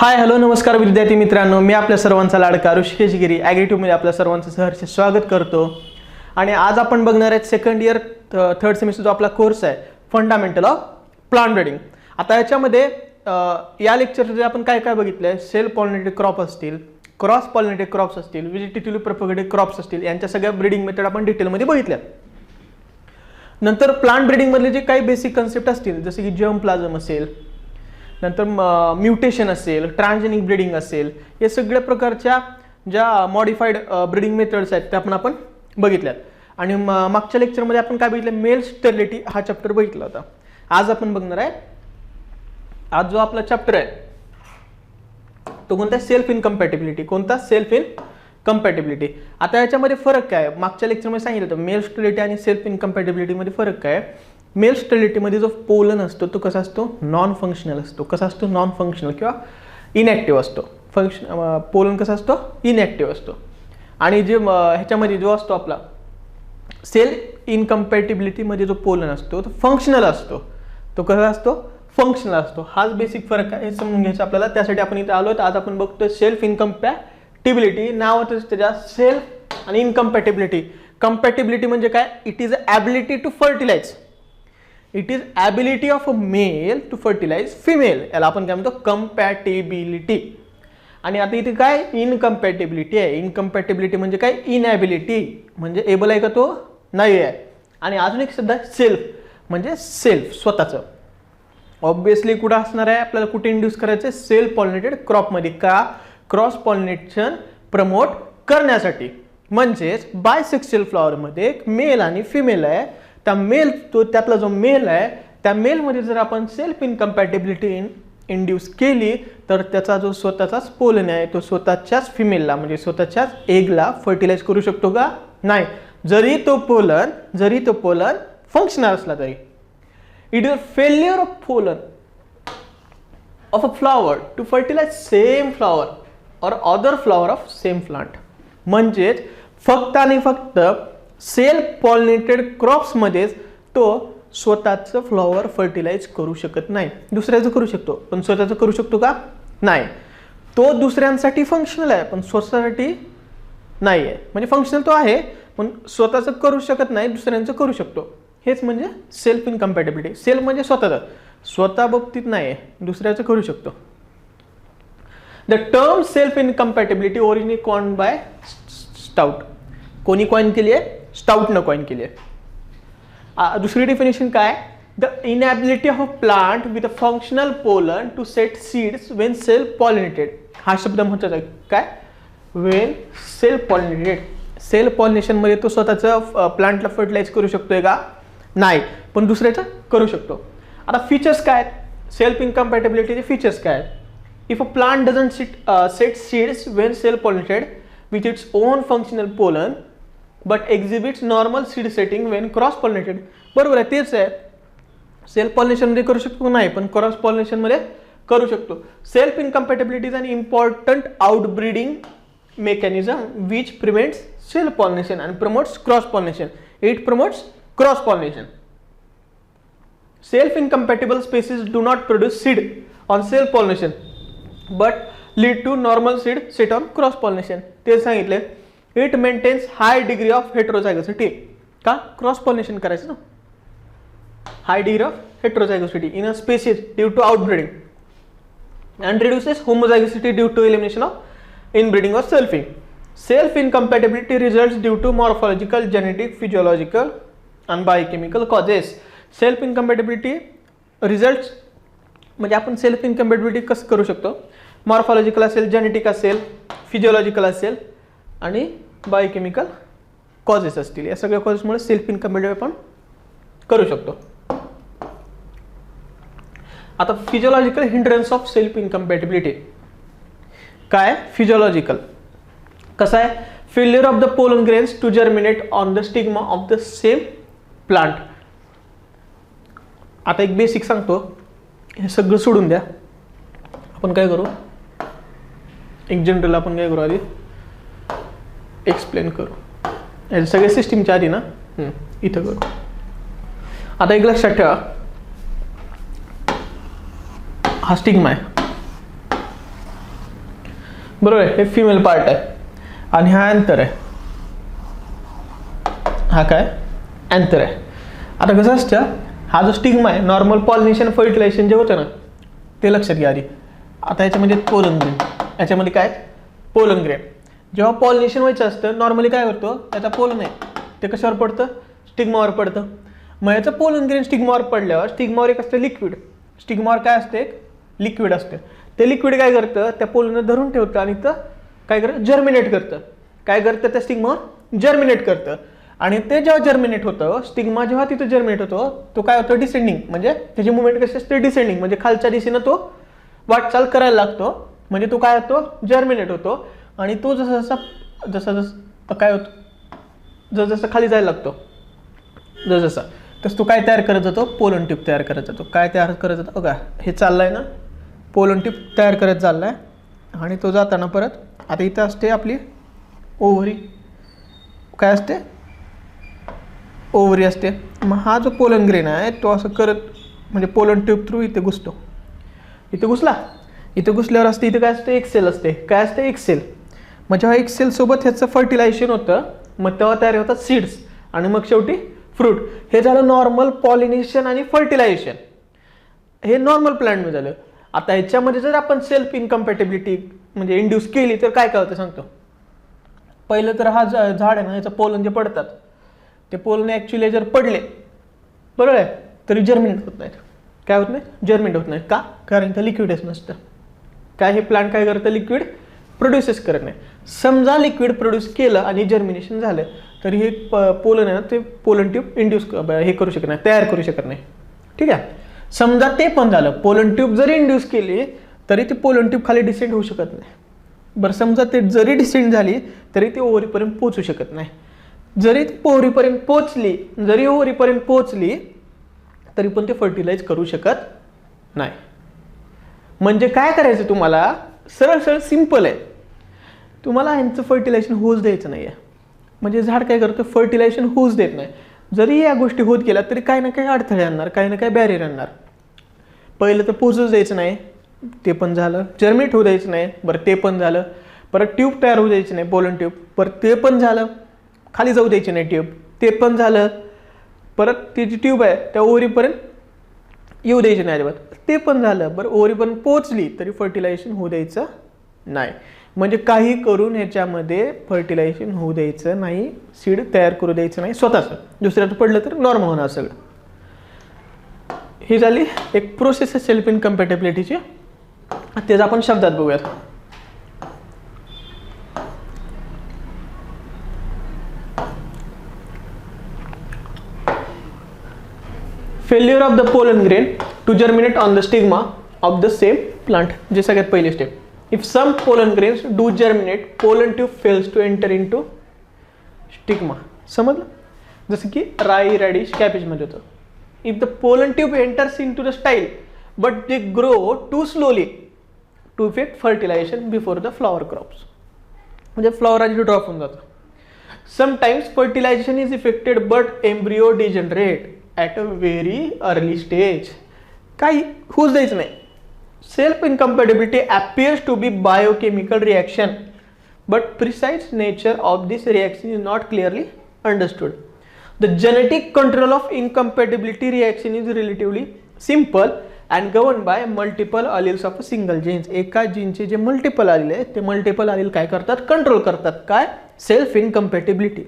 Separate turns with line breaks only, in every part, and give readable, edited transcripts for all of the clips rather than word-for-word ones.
Hi hello नमस्कार विद्यार्थी मित्रांनो, मी आपल्या सर्वांचा लाडका ऋषिकेश गिरी ॲग्रीट्यूबमध्ये आपल्या सर्वांचं सहर्ष स्वागत करतो. आणि आज आपण बघणार आहेत सेकंड इयर थर्ड सेमिस्टर जो आपला कोर्स आहे फंडामेंटल ऑफ प्लांट ब्रीडिंग. आता याच्यामध्ये या लेक्चरमध्ये आपण काय काय बघितलं आहे, सेल्फ पॉलिनेटेड क्रॉप असतील, क्रॉस पॉलिनेटेड क्रॉप्स असतील, व्हेजिटेटिव्हली प्रोपगेटेड क्रॉप्स असतील, यांच्या सगळ्या ब्रीडिंग मेथड आपण डिटेलमध्ये बघितल्या. नंतर प्लांट ब्रीडिंगमधले जे काही बेसिक कन्सेप्ट असतील जसे की जर्म प्लाझम असेल, नंतर म्युटेशन असेल, ट्रान्सजेनिक ब्रीडिंग असेल, हे सगळ्या प्रकारच्या ज्या मॉडिफाईड ब्रीडिंग मेथड्स आहेत त्या आपण बघितल्यात. आणि मागच्या लेक्चरमध्ये आपण काय बघितलं, मेल स्टेरिलिटी हा चॅप्टर बघितला होता. आज आपण बघणार आहे, आज जो आपला चॅप्टर आहे तो कोणता, सेल्फ इनकम्पॅटिबिलिटी. कोणता, सेल्फ इनकम्पॅटिबिलिटी. आता याच्यामध्ये फरक काय, मागच्या लेक्चरमध्ये सांगितलं होतं मेल स्टेरिलिटी आणि सेल्फ इनकम्पॅटिबिलिटीमध्ये फरक काय. मेल स्टेरिलिटीमध्ये जो पोलन असतो तो कसा असतो, नॉन फंक्शनल असतो. कसा असतो, नॉन फंक्शनल किंवा इनॅक्टिव्ह असतो. पोलन कसा असतो, इनॅक्टिव्ह असतो. आणि जे ह्याच्यामध्ये जो असतो आपला सेल्फ इनकम्पॅटिबिलिटीमध्ये जो पोलन असतो तो फंक्शनल असतो. तो कसा असतो, फंक्शनल असतो. हाच बेसिक फरक आहे, हे समजून घ्यायचं आपल्याला. त्यासाठी आपण इथे आलो. आज आपण बघतोय सेल्फ इनकम्पॅटिबिलिटी. नावातच त्याच्या सेल्फ आणि इनकम्पॅटिबिलिटी. कम्पॅटिबिलिटी म्हणजे काय, it is ability to fertilize. It is ability of a male to fertilize female. याला आपण काय म्हणतो, कम्पॅटिबिलिटी. आणि आता इथे काय, इनकम्पॅटिबिलिटी आहे. इनकम्पॅटिबिलिटी म्हणजे काय, इनॲबिलिटी म्हणजे एबल आहे का तो, नाही आहे. आणि अजून एक शब्द आहे सेल्फ, म्हणजे सेल्फ, स्वतःचं. ऑब्विसली कुठं असणार आहे, आपल्याला कुठे इंड्यूस करायचं आहे, सेल्फ पॉलिनेटेड क्रॉपमध्ये. का, क्रॉस पॉलिनेशन प्रमोट करण्यासाठी. म्हणजेच बायसेक्शुअल फ्लॉवरमध्ये एक मेल आणि फिमेल आहे. त्या मेल, तो त्यातला जो मेल आहे त्या मेलमध्ये जर आपण सेल्फ इनकम्पॅटिबिलिटी इंड्यूस केली तर त्याचा जो स्वतःचाच पोलन आहे तो स्वतःच्याच फिमेलला म्हणजे स्वतःच्याच एगला फर्टिलाइज करू शकतो का, नाही. जरी तो पोलन फंक्शनल असला तरी. It is a failure of pollen of a flower to fertilise same flower or other flower of same plant. म्हणजेच फक्त आणि फक्त सेल्फ पॉलिनेटेड क्रॉप्समध्येच तो स्वतःचं फ्लॉवर फर्टिलाइज करू शकत नाही. दुसऱ्याचं करू शकतो पण स्वतःचं करू शकतो का, नाही. तो दुसऱ्यांसाठी फंक्शनल आहे पण स्वतःसाठी नाही आहे. म्हणजे फंक्शनल तो आहे पण स्वतःचं करू शकत नाही, दुसऱ्यांचं करू शकतो. हेच म्हणजे सेल्फ इनकम्पॅटिबिलिटी. सेल्फ म्हणजे स्वतःचं, स्वतः बाबतीत नाही आहे, दुसऱ्याचं करू शकतो. The term self incompatibility originally coined by Stout. कोणी कॉइन केली आहे, स्टाउटनं कॉइन केली आहे. दुसरी डेफिनेशन काय, the inability of a plant with a functional pollen to set seeds when self pollinated. हा शब्द महत्वाचा आहे. काय, वेन सेल्फ पॉलिनेटेड. सेल्फ पॉलिनेशनमध्ये तो स्वतःचं प्लांटला फर्टिलाइज करू शकतोय का, नाही, पण दुसऱ्याचं करू शकतो. आता फीचर्स काय आहेत, सेल्फ इनकम्पॅटिबिलिटीचे फीचर्स काय आहेत. If a plant doesn't set seeds when self pollinated with its own functional pollen but exhibits normal seed setting when cross pollinated. बरोबर आहे, तेच आहे. सेल्फ पॉलिनेशन मध्ये करू शकतो नाही पण क्रॉस पॉलिनेशन मध्ये करू शकतो. Self incompatibility is an important outbreeding mechanism which prevents self pollination and promotes cross pollination. It promotes cross pollination. Self incompatible species do not produce seed on self pollination but lead to normal seed set on cross pollination. ते सांगितले. It maintains high degree of heterozygosity. का, cross pollination करायचं ना. High degree of heterozygosity in a species due to outbreeding and reduces homozygosity due to elimination of inbreeding or selfing. Self incompatibility results due to morphological, genetic, physiological and biochemical causes. Self incompatibility results म्हणजे आपण self इनकम्पॅटिबिलिटी कसं करू शकतो, morphological असेल, genetic असेल, physiological असेल आणि biochemical causes असतील. या सगळ्या कॉजेसमुळे सेल्फ इनकम्पॅटिबिलिटी आपण करू शकतो. आता physiological hindrance of self incompatibility काय, फिजिओलॉजिकल कसं आहे, failure of the pollen grains to germinate on the stigma of the same plant. आता एक बेसिक सांगतो, हे सगळं सोडून द्या. आपण काय करू, एक जनरल आपण काय करू, आधी एक्सप्लेन करू. याचे सगळे सिस्टीमच्या आधी ना इथं करू. आता एक लक्षात ठेवा, हा स्टिग्मा आहे. बरोबर आहे, हे फिमेल पार्ट आहे आणि हा अँथर आहे, हा काय अँथर आहे. आता कसं असतं, हा जो स्टिग्मा आहे नॉर्मल पॉलिनेशन फर्टिलायझेशन जे होतं ना ते लक्षात घ्या आधी. आता याच्यामध्ये पोलन ग्रेन, याच्यामध्ये काय पोलन ग्रेन. जेव्हा पॉलिनेशन व्हायचं असतं नॉर्मली काय करतो, त्याचा पोलन आहे ते कशावर पडतं, स्टिग्मावर पडतं. मग याचं पोलन ग्रेन स्टिग्मावर पडल्यावर स्टिग्मावर एक असतं लिक्विड, स्टिग्मावर काय असतं एक लिक्विड असतं. ते लिक्विड काय करतं, त्या पोलन धरून ठेवतं आणि तर काय करतं जर्मिनेट करतं. काय करतं, त्या स्टिग्मावर जर्मिनेट करतं आणि ते जेव्हा जर्मिनेट होतं, स्टिग्मा जेव्हा तिथं जर्मिनेट होतो तो काय होतं डिसेंडिंग, म्हणजे त्याची मुवमेंट कशी असते डिसेंडिंग, म्हणजे खालच्या दिशेनं तो वाटचाल करायला लागतो. म्हणजे तो काय होतो जर्मिनेट होतो आणि तो जसं काय होतं, जसं खाली जायला लागतो जसं तसं तो काय तयार करत जातो, पोलन ट्यूब तयार करत जातो. काय तयार करत जातो बघा, हे चाललंय ना पोलन ट्यूब तयार करत चाललाय आणि तो जाताना परत आता इथं असते आपली ओव्हरी, काय असते ओव्हरी असते. मग हा जो पोलन ग्रेन आहे तो असं करत म्हणजे पोलन ट्यूब थ्रू इथे घुसतो. इथे घुसला, इथे घुसल्यावर असते इथे काय असते एक सेल असते, काय असते एक सेल. मग जेव्हा एक सेल सोबत ह्याचं फर्टिलायझेशन होतं मग तेव्हा तयार होतात सीड्स आणि मग शेवटी फ्रूट. हे झालं नॉर्मल पॉलिनेशन आणि फर्टिलायझेशन, हे नॉर्मल प्लांटमध्ये झालं. आता ह्याच्यामध्ये जर आपण सेल्फ इनकम्पॅटेबिलिटी म्हणजे इंड्यूस केली तर काय होतं सांगतो. पहिलं तर हा झाड आहे ना, ह्याचं पोलन जे पडतात ते पोलन ॲक्च्युली जर पडले बरोबर आहे तरी जर्मिनेट होत नाहीत. काय होत नाही, जर्मिनेट होत नाहीत. का, कारण तर लिक्विडच नसतं. काय हे प्लांट काय करतं, लिक्विड प्रोड्यूसच करत नाही. समजा लिक्विड प्रोड्यूस केलं आणि जर्मिनेशन झालं तरी हे पोलन आहे ना ते पोलन ट्यूब इंड्यूस हे करू शकत नाही, तयार करू शकत नाही. ठीक आहे, समजा ते पण झालं, पोलन ट्यूब जरी इंड्यूस केली तरी ती पोलन ट्यूब खाली डिसेंड होऊ शकत नाही. बरं समजा ते जरी डिसेंड झाली तरी ती ओव्हरीपर्यंत पोहोचू शकत नाही. जरी ती ओव्हरीपर्यंत पोहोचली, जरी ओव्हरीपर्यंत पोहोचली तरी पण ते फर्टिलाइज करू शकत नाही. म्हणजे काय करायचं तुम्हाला, सरळ सरळ सिंपल आहे. तुम्हाला ह्यांचं फर्टिलायझेशन होऊच द्यायचं नाही आहे. म्हणजे झाड काय करतं, फर्टिलायझेशन होऊच देत नाही. जरी या गोष्टी होत गेल्या तरी काही ना काही अडथळे आणणार, काही ना काही बॅरियर आणणार. पहिलं तर पोचूच द्यायचं नाही, ते पण झालं. जर्मिनेट होऊ द्यायचं नाही, बरं ते पण झालं. परत ट्यूब तयार होऊ द्यायची नाही, पोलन ट्यूब, परत ते पण झालं. खाली जाऊ द्यायची नाही ट्यूब, ते पण झालं. परत ती जी ट्यूब आहे त्या ओव्हरीपर्यंत येऊ द्यायची नाही अजिबात, ते पण झालं. बरं ओव्हरीपर्यंत पोचली तरी फर्टिलायझेशन होऊ द्यायचं नाही. म्हणजे काही करून ह्याच्यामध्ये फर्टिलायझेशन होऊ द्यायचं नाही, सीड तयार करू द्यायचं नाही स्वतःचं. दुसऱ्याचं पडलं तर नॉर्मल होणार सगळं. ही झाली एक प्रोसेस आहे सेल्फ इनकम्पॅटेबिलिटीची. त्याचा आपण शब्दात बघूयात. Failure of the pollen grain to germinate on the stigma of the same plant. जे सगळ्यात पहिली step. If some pollen grains do germinate, pollen tube fails to enter in to stigma. समजलं, जसं की राई, रॅडिश, कॅबेजमध्ये होतं. If the pollen tube enters in to the style but they grow too slowly to effect fertilisation before the flower crops. म्हणजे flower आधी drop होऊन जातं. Sometimes fertilisation is effected but embryo degenerate at a very early stage. काही होऊच द्यायचं नाही. Self incompatibility appears to be biochemical reaction but precise nature of this reaction is not clearly understood. The genetic control of incompatibility reaction is relatively simple and governed by multiple alleles of a single genes. एका जीनचे जे multiple आलेले आहेत ते multiple आलेल काय करतात, control करतात. काय, सेल्फ इनकम्पॅटिबिलिटी.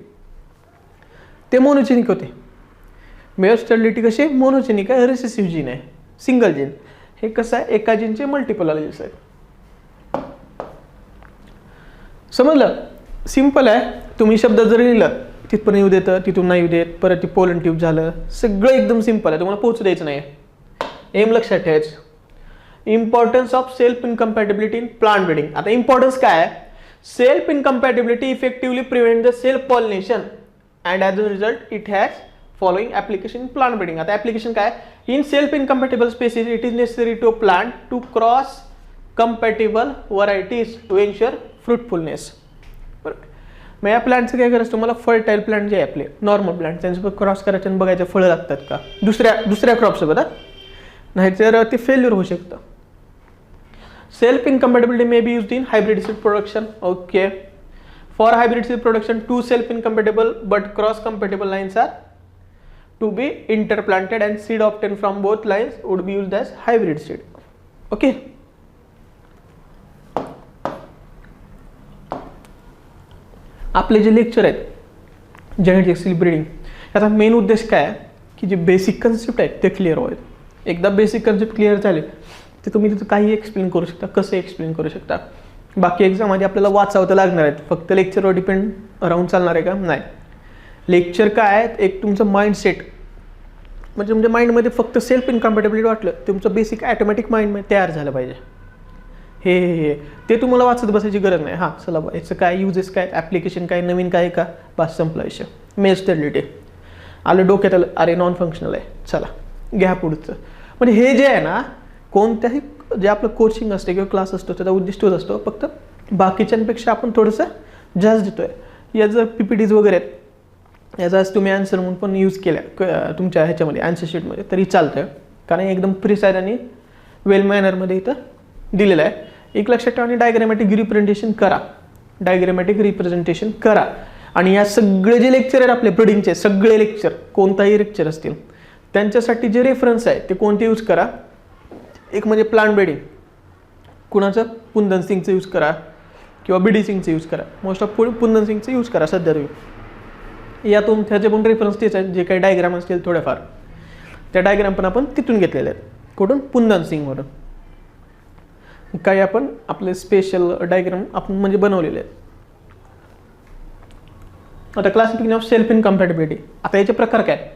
ते मोनोजेनिक होते. मेयर स्टॅबिलिटी कशी मोनोजेनिक आहे, रिसेसिव्ह जीन आहे, सिंगल जीन. हे कसं आहे, एका जीनचे मल्टिपल आलेल्स आहेत. समजलं, सिंपल आहे. तुम्ही शब्द जर लिहिलं तिथपर्यंत येऊ देतं, तिथून नाही येऊ देत, परत ती पोलन ट्यूब झालं, सगळं एकदम सिंपल आहे. तुम्हाला पोहोचू द्यायचं नाही. एम लक्षात ठेवायचं. Importance of self incompatibility in plant breeding. आता इम्पॉर्टन्स काय आहे, self incompatibility effectively prevent the self pollination and as a result it has following application in plant breeding. आता application काय, in self incompatible species it is necessary to plant to cross compatible varieties to ensure fruitfulness. बरोबर. मग या प्लांटचं काय करायचं, तुम्हाला fertile plant जे आहे आपले नॉर्मल प्लांट त्यांच्यासोबत क्रॉस करायचं आणि बघायचं फळं लागतात का दुसऱ्या क्रॉपसोबत. नाहीतर ते फेल्युअर होऊ शकतं. Self incompatibility may be used in hybrid seed production. Okay. For hybrid seed production, two self incompatible but cross compatible lines are to be interplanted and seed obtained from both lines would be used as hybrid seed. Okay. आपले जे lecture आहेत genetic sale breeding याचा main उद्देश काय आहे की जे basic concept आहेत ते क्लिअर व्हावेत. एकदा बेसिक कन्सेप्ट क्लिअर झाले ते तुम्ही तिथं काही एक्सप्लेन करू शकता, कसं एक्सप्लेन करू शकता. बाकी एक्झाममध्ये आपल्याला वाचावं तर लागणार आहेत, फक्त लेक्चरवर डिपेंड राहून चालणार आहे का? नाही. लेक्चर काय आहे, एक तुमचं माइंडसेट म्हणजे माइंडमध्ये फक्त सेल्फ इनकम्पॅटेबिलिटी वाटलं, तुमचं बेसिक ॲटोमॅटिक माइंडमध्ये तयार झालं पाहिजे. हे ते तुम्हाला वाचत बसायची गरज नाही. हां चला याचं काय युजेस काय, ॲप्लिकेशन काय, नवीन काय का, बस संपला विषय. मेल स्टेबिलिटी आलं डोक्यात आलं, अरे नॉन फंक्शनल आहे, चला घ्या पुढचं. म्हणजे हे जे आहे ना, कोणत्याही जे आपलं कोचिंग असते किंवा क्लास असतो त्याचा उद्दिष्टच असतो फक्त बाकीच्यांपेक्षा आपण थोडंसं जास्त देतोय. या जर PPTs वगैरे आहेत याचा तुम्ही आन्सर म्हणून पण यूज केल्या तुमच्या ह्याच्यामध्ये आन्सर शीटमध्ये तरी चालतं, कारण एकदम प्रिसाईज आणि वेल मॅनरमध्ये इथं दिलेलं आहे. एक लक्षात ठेवा आणि डायग्रामॅटिक रिप्रेझेंटेशन करा. आणि या सगळे जे लेक्चर आहेत आपले ब्रीडिंगचे सगळे लेक्चर, कोणताही लेक्चर असतील त्यांच्यासाठी जे रेफरन्स आहे ते कोणते यूज करा. एक म्हणजे प्लांट ब्रीडिंग, कुणाचं पुंदन सिंगचं यूज करा किंवा BD सिंगचं यूज करा. मोस्ट ऑफ पुंदन सिंगचं यूज करा सध्या तुम्ही. यातून त्याचे पण रेफरन्स तेच आहेत, जे काही डायग्राम असतील थोड्याफार त्या डायग्राम पण आपण तिथून घेतलेले आहेत. कुठून? पुंदन सिंगवरून. काही आपण आपले स्पेशल डायग्राम आपण म्हणजे बनवलेले आहेत. आता क्लासिफिकेशन ऑफ सेल्फ इनकम्पॅटिबिलिटी. आता याचे प्रकार काय?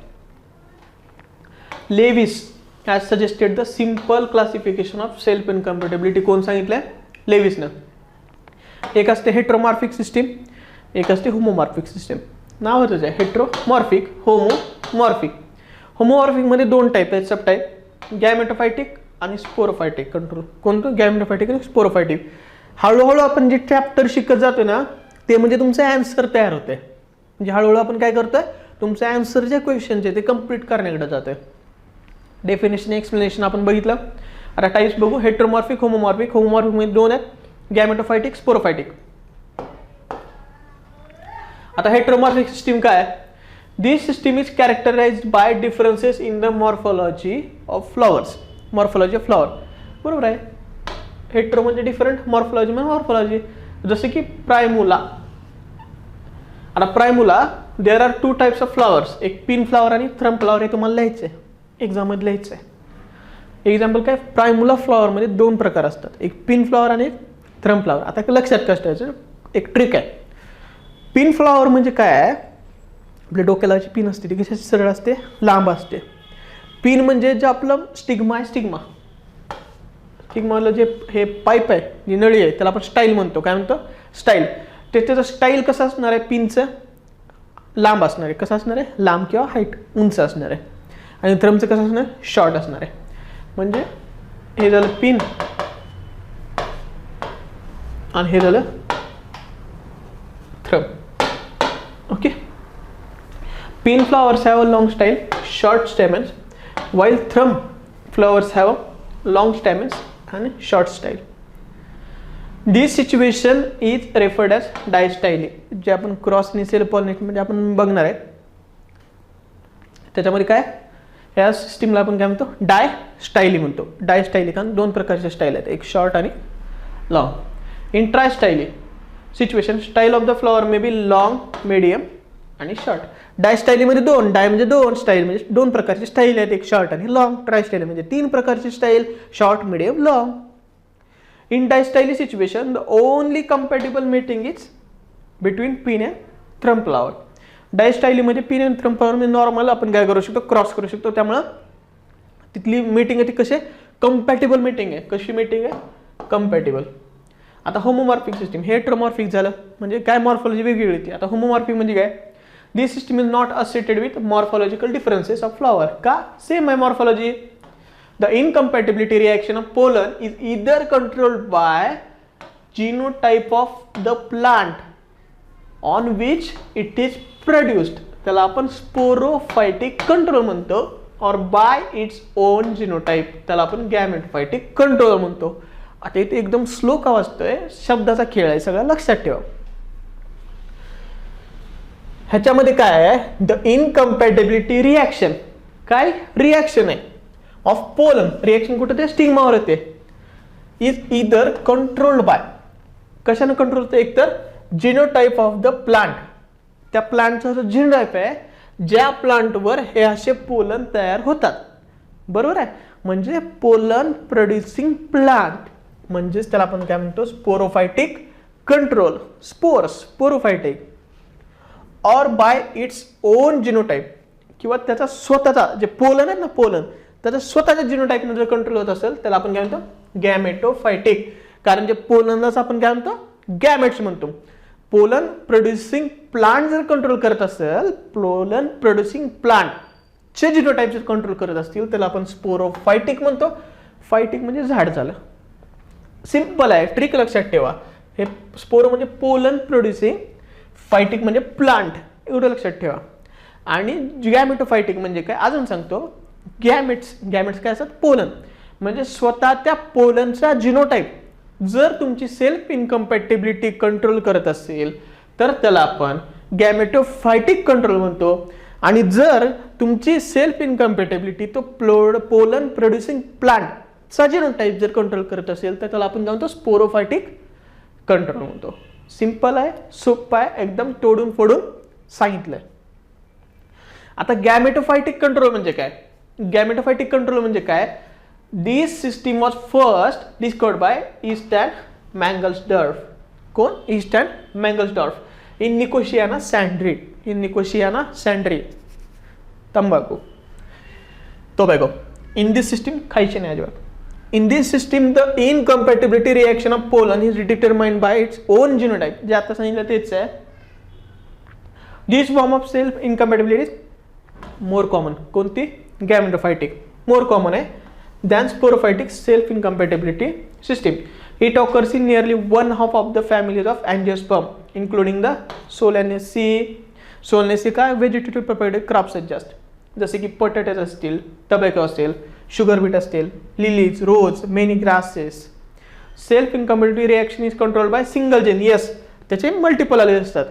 Lewis has suggested the simple classification of self incompatibility. कोण सांगितलंय? लेविसनं. एक असते हेट्रोमॉर्फिक सिस्टीम, एक असते होमोमॉर्फिक सिस्टीम. नावातच आहे हेट्रोमॉर्फिक, होमोमॉर्फिक. होमोमॉर्फिकमध्ये दोन टाईप आहेत, सब टाईप, गॅमेटोफायटिक आणि स्पोरोफायटिक. कंट्रोल कोणतं? गॅमेटोफायटिक आणि स्पोरोफायटिक. हळूहळू आपण जे चॅप्टर शिकत जातो ना ते म्हणजे तुमचं ॲन्सर तयार होते. म्हणजे हळूहळू आपण काय करतोय, तुमचं ॲन्सर जे क्वेश्चनचे ते कम्प्लीट करण्याकडे जातोय. डेफिनेशन एक्सप्लेनेशन आपण बघितलं. आता टाईप्स बघू. Heteromorphic, homomorphic. होमोमॉर्फिकमध्ये दोन आहेत, गॅमेटोफायटिक, स्पोरोफायटिक. आता हेट्रोमॉर्फिक सिस्टीम काय आहे? This system is characterised by differences in the morphology of flowers. Morphology of flower, बरोबर आहे. हेट्रो म्हणजे डिफरंट, मॉर्फोलॉजी म्हणजे मॉर्फोलॉजी. जसे की प्रायमुला. आता Primula there are two types of flowers, एक पिन फ्लॉवर आणि थ्रम फ्लॉवर. हे तुम्हाला लिहायचं आहे, एक्झाममध्ये लिहायचं आहे. एक्झाम्पल काय? प्रायमुला फ्लॉवरमध्ये दोन प्रकार असतात, एक पिन फ्लॉवर आणि एक थ्रम फ्लॉवर. आता लक्षात कसं ठेवायचं, एक ट्रिक आहे. पिन फ्लॉवर म्हणजे काय आहे? आपल्या डोक्याला जी पिन असते ती कशी सरळ असते, लांब असते. पिन म्हणजे जे आपलं स्टिग्मा आहे, स्टिग्माला जे हे पाईप आहे, जी नळी आहे, त्याला आपण स्टाईल म्हणतो. काय म्हणतो? स्टाईल. त्याचं स्टाईल कसं असणार आहे? पिनचं लांब असणार आहे. कसं असणार आहे? लांब किंवा हाईट, उंच असणार आहे. आणि थ्रमचं कसं असणार? शॉर्ट असणार आहे. म्हणजे हे झालं पिन आणि हे झालं thrum. Okay. Pin flowers have a long style, short stamens, while thumb flowers have long stamens and short style. This situation is referred as distyly. जे आपण क्रॉस आणि सेल्फ पॉलिनेशन म्हणजे आपण बघणार आहे त्याच्यामध्ये काय, या सिस्टीमला आपण काय म्हणतो? डायस्टायली म्हणतो. डायस्टायली कारण दोन प्रकारचे स्टाईल आहेत, एक शॉर्ट आणि long. In tristyly situation, style of the flower may be long, medium आणि शॉर्ट. डायस्टाईलीमध्ये दोन, डाय म्हणजे दोन, स्टाईल म्हणजे दोन प्रकारची स्टाईल आहेत, एक शॉर्ट आणि लॉंग. ट्रायस्टाईल म्हणजे तीन प्रकारची style, short, medium, long. In distyly situation the only compatible meeting is between pin and thrum flower. डायस्टाईलीमध्ये पिन अँड थ्रम फ्लॉवर म्हणजे नॉर्मल आपण काय करू शकतो, क्रॉस करू शकतो. त्यामुळं तिथली मीटिंग आहे ती कशी कंपॅटिबल मीटिंग आहे. कशी मीटिंग आहे? कंपॅटिबल. आता होमोमॉर्फिक सिस्टीम, हेट्रोमॉर्फिक झालं म्हणजे काय, मॉर्फॉलॉजी वेगळी होती. आता होमोमॉर्फिक म्हणजे काय? This system is not associated with morphological differences of flower. का? Same morphology. The incompatibility reaction of pollen is either controlled by genotype of the plant on which it is produced. त्याला आपण sporophytic control म्हणतो, or by its own genotype. त्याला आपण gametophytic control म्हणतो. आता इथे एकदम स्लो का वाचतोय, शब्दाचा खेळ आहे सगळा, लक्षात ठेवा. ह्याच्यामध्ये काय आहे, द इनकम्पॅटिबिलिटी रिॲक्शन, काय रिॲक्शन आहे ऑफ पोलन, रिॲक्शन कुठे ते स्टिग्मावर येते, इज इदर कंट्रोल्ड बाय, कशाने कंट्रोल होते, एकतर जिनोटाइप ऑफ द प्लांट, त्या प्लांटचा जो जिनोटाइप आहे, ज्या प्लांटवर हे असे पोलन तयार होतात, बरोबर आहे. म्हणजे पोलन प्रोड्युसिंग प्लांट, म्हणजेच त्याला आपण काय म्हणतो, sporophytic control, sporophytic, or by its own genotype, किंवा त्याचा स्वतःचा जे पोलन आहे ना, पोलन त्याचा स्वतःच्या जिनोटाइपने जर कंट्रोल होत असेल त्याला आपण काय म्हणतो, गॅमेटोफायटिक. कारण जे पोलनलाच आपण काय म्हणतो, गॅमेट्स म्हणतो. पोलन प्रोड्युसिंग प्लांट जर कंट्रोल करत असेल, पोलन प्रोड्युसिंग प्लांट चे जिनोटाइप जर कंट्रोल करत असतील त्याला आपण स्पोरोफायटिक म्हणतो. फायटिक म्हणजे झाड झालं. सिंपल आहे, ट्रिक लक्षात ठेवा. हे स्पोरो म्हणजे पोलन प्रोड्युसिंग, फायटिक म्हणजे प्लांट, एवढं लक्षात ठेवा. आणि गॅमेटोफायटिक म्हणजे काय अजून सांगतो, गॅमेट्स काय असतात, पोलन, म्हणजे स्वतः त्या पोलनचा जिनोटाइप जर तुमची सेल्फ इनकम्पॅटिबिलिटी कंट्रोल करत असेल तर त्याला आपण गॅमेटोफायटिक कंट्रोल म्हणतो. आणि जर तुमची सेल्फ इनकम्पॅटिबिलिटी तो पोलन प्रोड्युसिंग प्लांटचा जिनोटाइप जर कंट्रोल करत असेल तर त्याला आपण काय म्हणतो, स्पोरोफायटिक कंट्रोल म्हणतो. सिंपल आहे, सोपं आहे, एकदम तोडून फोडून सांगितलंय. आता गॅमेटोफायटिक कंट्रोल म्हणजे काय, गॅमेटोफायटिक कंट्रोल म्हणजे काय, this system was first discovered by Eastern Mangelsdorf. कोण, ईस्टर्न मँगल्सडॉर्फ इन निकोशियाना सॅन्ड्री, तंबाखू, टोबॅको. इन दिस सिस्टीम, खायचे नाही अजिबात. In this system, the incompatibility reaction of pollen is determined by its own genotype. जे आता सांगितलं तेच आहे. This form of self incompatibility is more common. कोणती, गॅमेटोफायटिक more common आहे than sporophytic self incompatibility system. It occurs in nearly 1/2 of the families of angiosperm, including the Solanaceae काय vegetative propagated crops आहेत जास्त, जसे की पोटॅटोज असतील, tobacco असेल, sugar beet असतील, lilies, rose, many grasses. Self incompatibility reaction is controlled by single gene. Yes, त्याचे multiple allele असतात,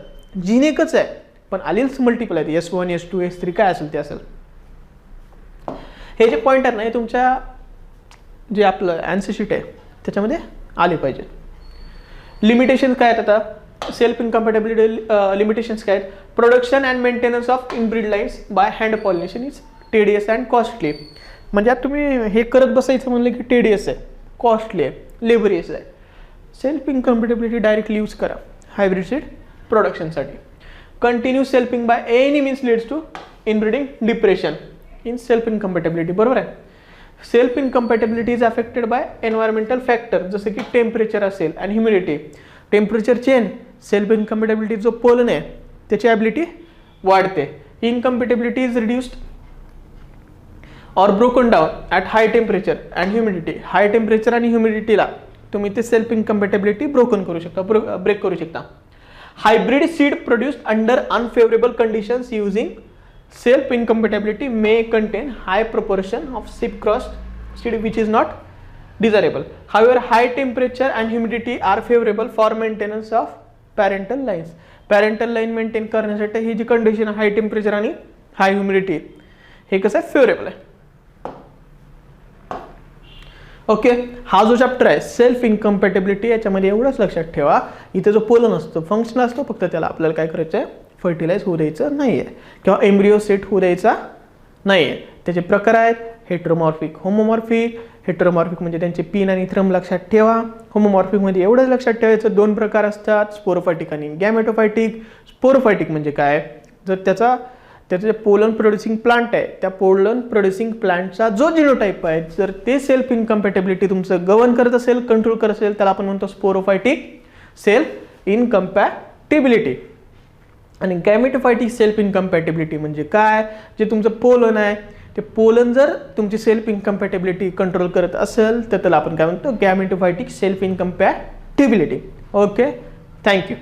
जीन एकच आहे पण अलील्स मल्टिपल आहेत, S1 S2 S3 काय असेल ते असेल. हे जे पॉइंटर नाही तुमच्या जे आपलं आन्सर शीट आहे त्याच्यामध्ये आले पाहिजे. लिमिटेशन काय आहेत, आता सेल्फ इनकम्पॅटिबिलिटी लिमिटेशन्स काय आहेत, production and maintenance of inbreed lines by hand pollination is tedious and costly. म्हणजे आता तुम्ही हे करत बसायचं म्हणलं की टेडियस आहे, कॉस्टली आहे, लेबरियस आहे. सेल्फ इनकम्पॅटिबिलिटी डायरेक्टली यूज करा हायब्रिड सीड प्रोडक्शनसाठी. Continue selfing by any means leads to inbreeding depression in self incompatibility, बरोबर आहे. Self incompatibility is affected by environmental factor, जसं की टेम्परेचर असेल आणि humidity. Temperature change, self incompatibility जो pollen आहे त्याची ॲबिलिटी वाढते. Incompatibility is reduced or broken down at high temperature and humidity. High temperature आणि ह्युमिडिटीला तुम्ही ते सेल्फ इनकम्पॅटिबिलिटी ब्रोकन करू शकता, ब्रेक करू शकता. Hybrid seed produced under unfavourable conditions using self incompatibility may contain high proportion of sib crossed seed which is not desirable. However high temperature and humidity are favourable for maintenance of parental lines. Parental line maintain करण्यासाठी ही जी condition हाय temperature आणि हाय humidity हे कसं आहे, favourable आहे. Okay, हा जो chapter आहे सेल्फ इनकम्पॅटिबिलिटी, याच्यामध्ये एवढंच लक्षात ठेवा, इथे जो पोलन असतो फंक्शन असतो, फक्त त्याला आपल्याला काय करायचं आहे, फर्टिलाइज होऊ द्यायचं नाही आहे किंवा एम्ब्रिओ सेट होऊ द्यायचा नाही आहे. त्याचे प्रकार आहेत हेटेरोमॉर्फिक, होमोमॉर्फिक. हेटेरोमॉर्फिक म्हणजे त्यांचे पिन आणि थ्रम लक्षात ठेवा. होमोमॉर्फिकमध्ये एवढंच लक्षात ठेवायचं, दोन प्रकार असतात, स्पोरोफायटिक आणि गॅमेटोफायटिक. स्पोरोफायटिक म्हणजे काय, जर त्याचं जे पोलन प्रोड्युसिंग प्लांट आहे त्या पोलन प्रोड्युसिंग प्लांटचा जो जिनोटाइप आहे जर ते सेल्फ इनकम्पॅटिबिलिटी तुमचं गव्हर्न करत असेल, कंट्रोल करत असेल, त्याला आपण म्हणतो स्पोरोफायटिक सेल्फ इनकम्पॅटिबिलिटी. आणि गॅमेटोफायटिक सेल्फ इनकम्पॅटिबिलिटी म्हणजे काय, जे तुमचं पोलन आहे ते पोलन जर तुमची सेल्फ इनकम्पॅटिबिलिटी कंट्रोल करत असेल तर त्याला आपण काय म्हणतो, gametophytic self incompatibility. Okay, thank you.